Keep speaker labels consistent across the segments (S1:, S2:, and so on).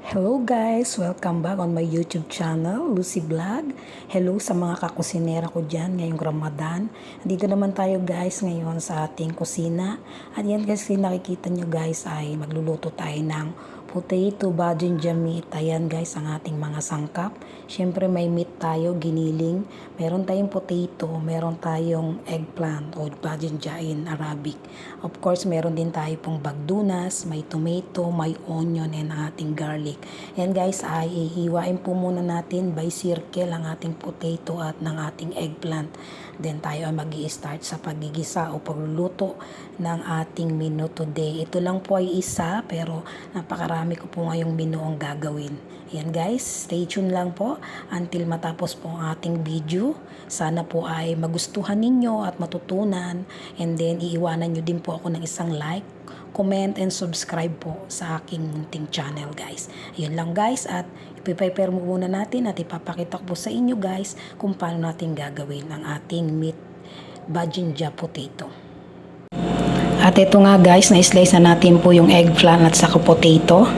S1: Hello guys! Welcome back on my YouTube channel, Lucy Vlog. Hello sa mga kakusinera ko dyan ngayong Ramadan. Dito naman tayo guys ngayon sa ating kusina. At yan guys, nakikita nyo guys ay magluluto tayo ng potato bajinja meat. Ayan guys ang ating mga sangkap. Siyempre may meat tayo, giniling. Meron tayong potato, meron tayong eggplant o bajinja in Arabic. Of course, meron din tayo pong bagdunas, may tomato, may onion, and ating garlic. Yan guys, ay ihiwain po muna natin by circle ang ating potato at ng ating eggplant. Then tayo ay mag-i-start sa pagigisa o pagluluto ng ating menu today. Ito lang po ay isa pero napakarami ko po ngayong menu ang gagawin. Yan guys, stay tuned lang po until matapos po ang ating video. Sana po ay magustuhan ninyo at matutunan, and then iiwanan nyo din po ako ng isang like, comment, and subscribe po sa aking munting channel guys. Yun lang guys, at ipiprepare muna natin at ipapakita ko po sa inyo guys kung paano natin gagawin ang ating meat bajinja potato. At ito nga guys, na-slice na natin po yung eggplant at saka potato.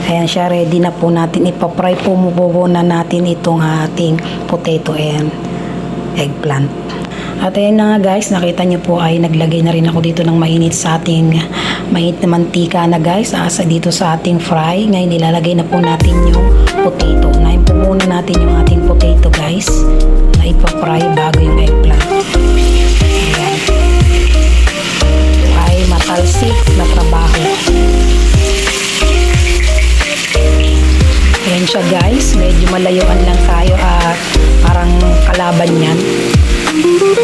S1: Ayan siya, ready na po natin. Ipapry po muna natin itong ating potato and eggplant. At ayan na nga guys, nakita nyo po ay naglagay na rin ako dito ng mainit sa ating mainit na mantika na guys. Asa dito sa ating fry. Ngayon nilalagay na po natin yung potato. Ngayon po muna natin yung ating potato guys na ipapry bago yung eggplant. Ayan. Ay matalsik na trabaho. Ayan siya guys, medyo malayuan lang tayo at parang kalaban yan.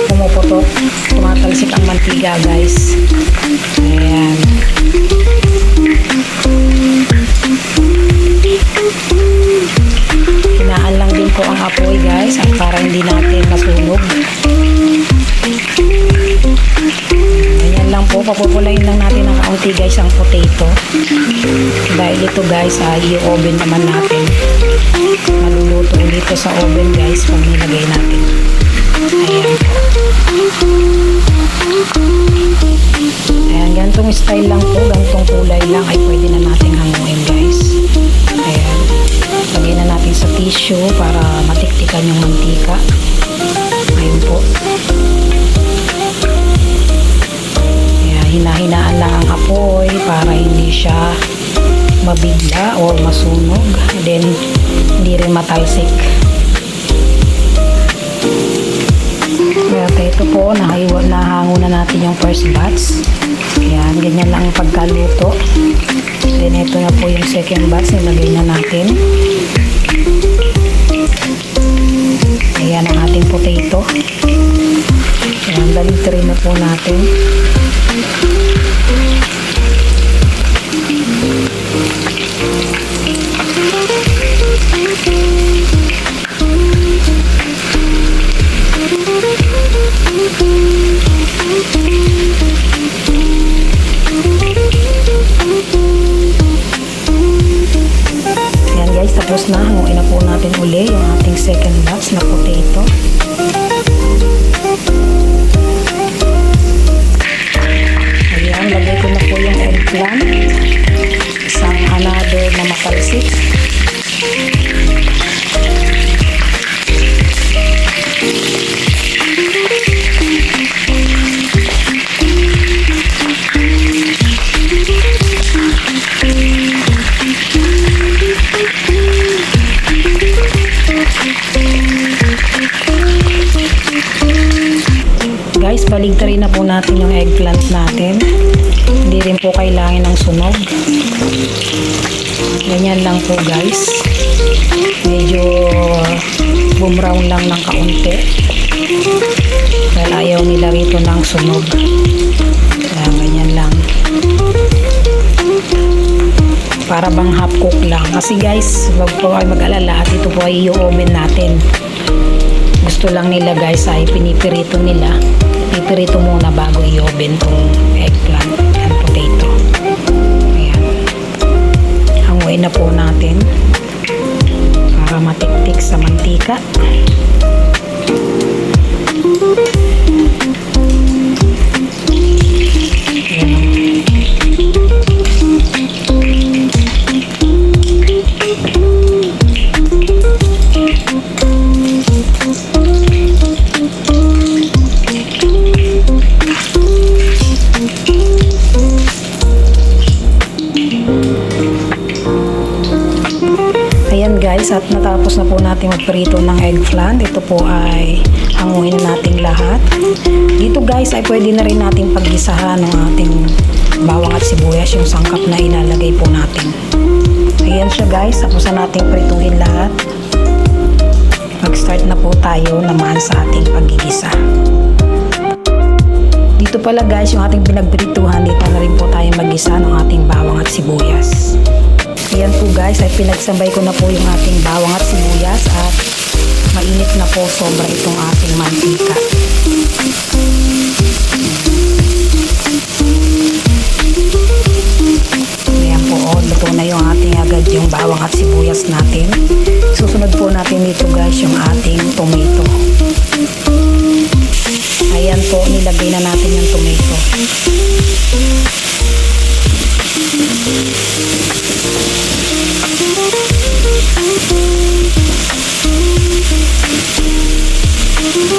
S1: Pumuputok, tumatalsik ang mantiga guys. Ayan. Hinaan lang din po ang apoy guys at para hindi natin masunog. Ganyan lang po, papupulayin lang natin ng kaunti guys ang potato. Dahil ito guys ay i-oven naman natin. Maluluto dito sa oven guys kung nilagay natin. Ayan. Ayan, gantong style lang po, gantong kulay lang ay pwede na natin hanguin guys. Ayan. Lagyan na natin sa tissue para matiktikan yung mantika. Ayun po. Ayan, hinahinaan lang ang apoy para hindi siya mabigla o masunog. Then, hindi rin matalsik. Kaya ito po, nahango na natin yung first batch. Ayan, ganyan lang ang pagkaluto. Then ito na po yung second batch, nilagay na natin. Ayan ang ating potato. Ayan, baligtad na po natin. Ayan guys, tapos na. Hanguin na po natin uli yung ating second batch na potato. Ayan, lagay ko na po yung eggplant. Isang another na matalsik. Guys, baligtarin na po natin yung eggplant natin. Hindi rin po kailangan ng sunog. Ganyan lang po guys. Medyo bumrown lang ng kaunti. Dahil ayaw nila rito ng sunog. Kaya ganyan lang. Para bang half cook lang. Kasi guys, wag po ay mag-alala at ito po ay i-oven natin. Gusto lang nila guys ay pinipirito nila. Pipirito muna bago i-oven tong eggplant and potato. Ayan. Hanguin na po natin para matiktik sa mantika. Ayan. guys, at natapos na po natin magprito ng eggplant. Ito po ay hanguin na natin lahat. Dito guys ay pwede na rin natin paggisahan ng ating bawang at sibuyas, yung sangkap na ilalagay po natin. Ayan siya guys, tapos na natin prituhin lahat. Mag-start na po tayo naman sa ating paggigisa. Dito pala guys, yung ating pinagprituhan, dito na rin po tayo mag-gisa ng ating bawang at sibuyas. Ayan po guys, ay pinagsabay ko na po yung ating bawang at sibuyas at mainit na po sobra itong ating mantika. Ayan po, luto na yung ating agad yung bawang at sibuyas natin. Susunod po natin dito guys yung ating tomato. Ayan po, nilagay na natin yung tomato.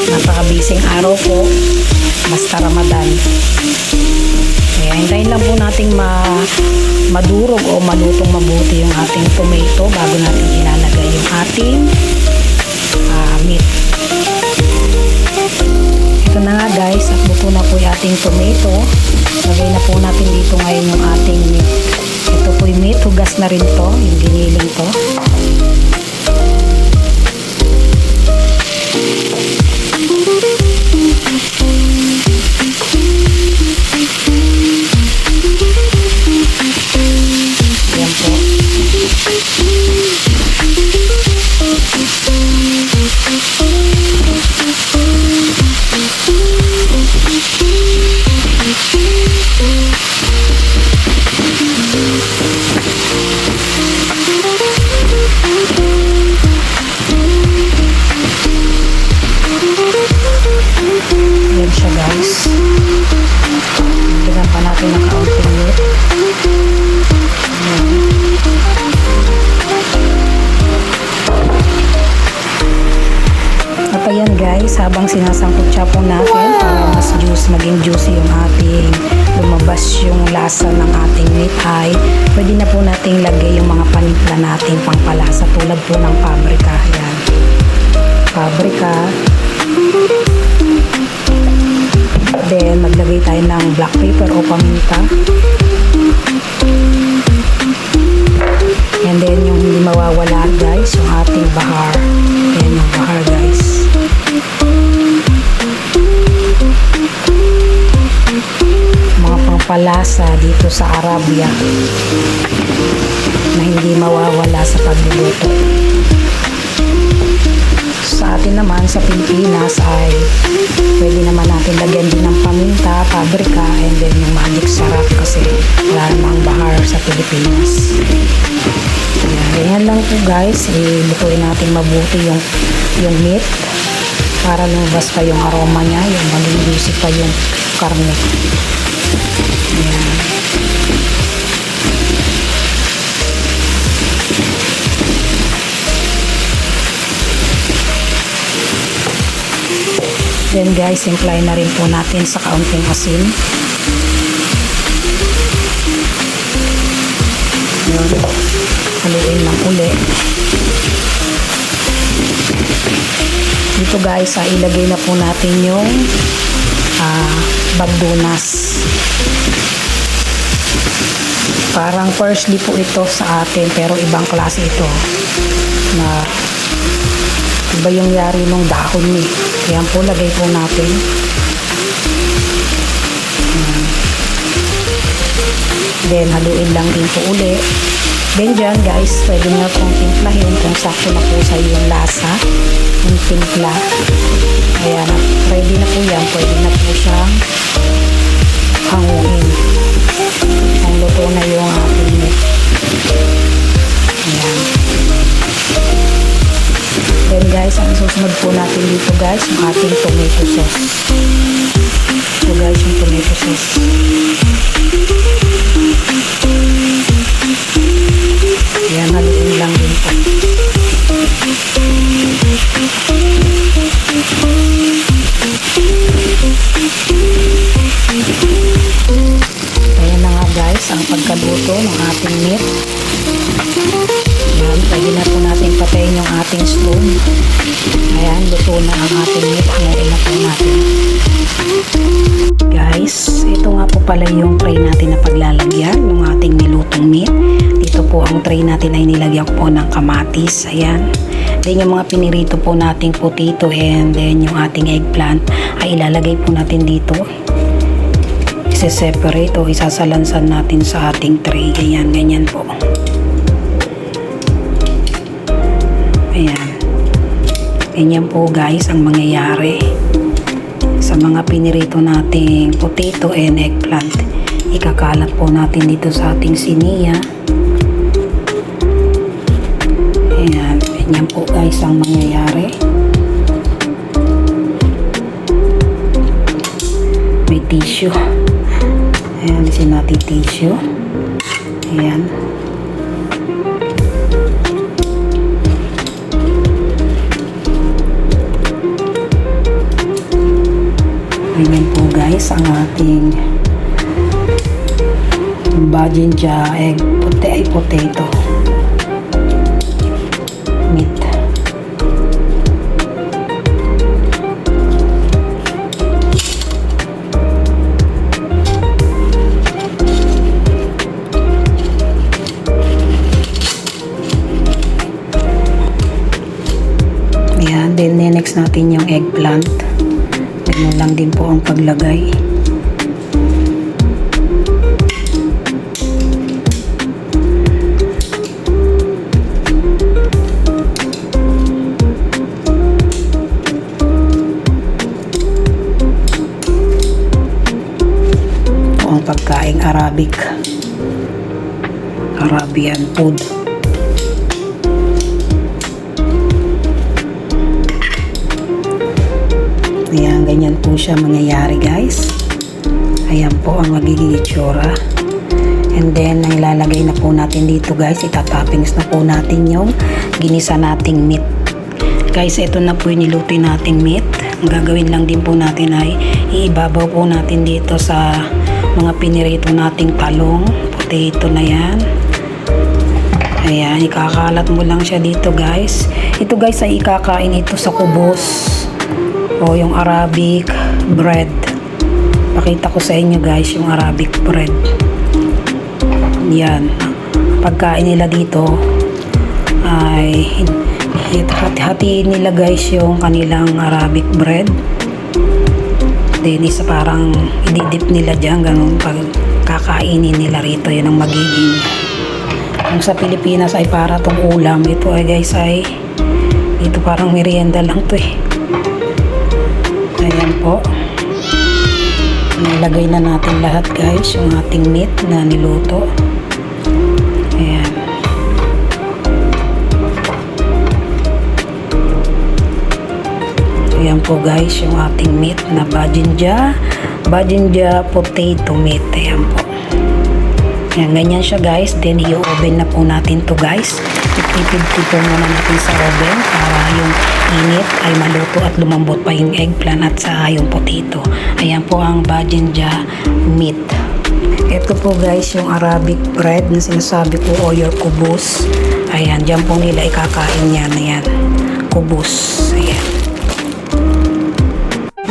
S1: Napakabising araw po, basta Ramadan. Kaya hintayin lang po nating madurog o malutong mabuti yung ating tomato bago natin ilalagay yung ating meat. Ito na nga guys, at luto na po yung ating tomato. Lagay na po natin dito ngayon yung ating meat. Ito po yung meat, hugas na rin to, yung giniling to. Ayan po. Ayan siya guys. Bigyan pa natin ng kaunting meat. At ayan guys, habang sinasangkot siya po natin para mas maging juicy yung ating lumabas yung lasa ng ating meat ay pwede na po nating lagay yung mga panimpla natin pangpalasa tulad po ng paprika. Ayan. Paprika. Then maglagay tayo ng black pepper o paminta. And then yung hindi mawawala guys, yung ating bahar. Ayan yung bahar guys. Mga pangpalasa dito sa Arabia na hindi mawawala sa pagluluto. Sa atin naman sa Pilipinas ay pwede naman natin lagyan din ng paminta, paprika, and then yung magic sarap kasi wala namang bahar sa Pilipinas. Ayan lang po guys, ilutuin natin mabuti yung meat para lumabas pa yung aroma niya, yung maging juicy pa yung karne. Ayan. Then guys, simplay na rin po natin sa kaunting asin. Yun. Haluin lang uli. Dito guys, ilagay na po natin yung bagdunas. Parang parsley po ito sa atin pero ibang klase ito. Na iba yung yari ng dahon ni. Ayan po, lagay po natin. Then, haluin lang din po uli. Then dyan guys, pwede nyo pong timplahin kung sakto na po sa yung lasa. Yung timpla. Ayan, ready na po yan. Pwede na po siyang hanguin. Ang luto na yung ating meat. Ayan. Then guys, ang susunod po natin dito guys, yung ating tomato sauce. So guys, yung tomato sauce. Ayan, haluin lang din po. Ayan na nga guys, ang pagkaluto ng ating meat. Ayan, pwede na po natin patayin yung ating stove. Ayan, luto na ang ating meat. Hanguin na po natin. Guys, ito nga po pala yung tray natin na paglalagyan ng ating nilutong meat. Dito po ang tray natin ay nilagyan po ng kamatis. Ayan. Then yung mga pinirito po nating potato and then yung ating eggplant ay ilalagay po natin dito. Isa-separate o isasalansan natin sa ating tray. Ayan, ganyan po. Ayan. Ganyan po guys ang mangyayari sa mga pinirito nating potato and eggplant. Ikakalat po natin dito sa ating siniya. Ayan. Ganyan po guys ang mangyayari. May tissue. Ayan, alisin natin tissue. Ayan. Ayan po guys ang ating bajinja egg potato meat. Ayan, then next natin yung eggplant. Ganun lang din po ang paglagay. Ito ang pagkaing Arabian food. Ayan, ganyan po siya mangyayari guys. Ayan po ang magiging itsura. And then, ang ilalagay na po natin dito guys, itatoppings na po natin yung ginisa nating meat. Guys, ito na po yung niluto nating meat. Ang gagawin lang din po natin ay iibabaw po natin dito sa mga pinirito nating talong, potato na yan. Ayan, ikakalat mo lang siya dito guys. Ito guys ay ikakain ito sa kubos o yung Arabic bread. Pakita ko sa inyo guys yung Arabic bread. Yan. Pagkain nila dito ay hati-hatiin nila guys yung kanilang Arabic bread. Then isa parang ididip nila dyan, ganun pag kakainin nila rito. Yun ang magiging, kung sa Pilipinas ay para tong ulam, ito ay guys ay dito parang merienda lang to eh. Ayan po. Nilagay na natin lahat guys yung ating meat na niluto. Ayan. Ayan po guys yung ating meat na bajinja potato meat. Ayan po. Ayan, ganyan siya guys. Then i-oven na po natin to guys. Ipipid po muna natin sa oven para yung init ay maluto at lumambot pa yung eggplant at sa yung potato. Ayan po ang bajinja meat. Ito po guys yung Arabic bread na sinasabi ko o your kubus. Ayan, dyan po nila ikakain yan. Ayan, kubus. Ayan.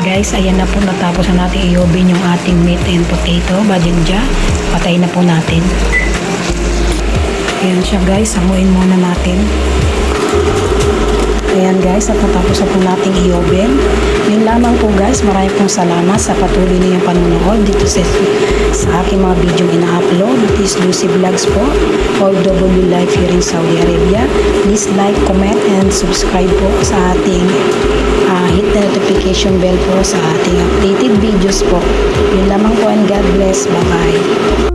S1: Guys, ayan na po, natapos na natin i-oven yung ating meat and potato, bajinja. Patayin na po natin. Ayan siya guys, hanguin muna natin. Ayan guys, at natapos na po natin i-oven. Yun lamang po guys, maraming pong salamat sa patuloy niyong panonood dito sa aking mga video ina-upload. This is Lucy Vlogs po, OFW Life here in Saudi Arabia. Please like, comment, and subscribe po sa ating hit the notification bell po sa ating updated videos po. Yun lamang po and God bless. Bye-bye.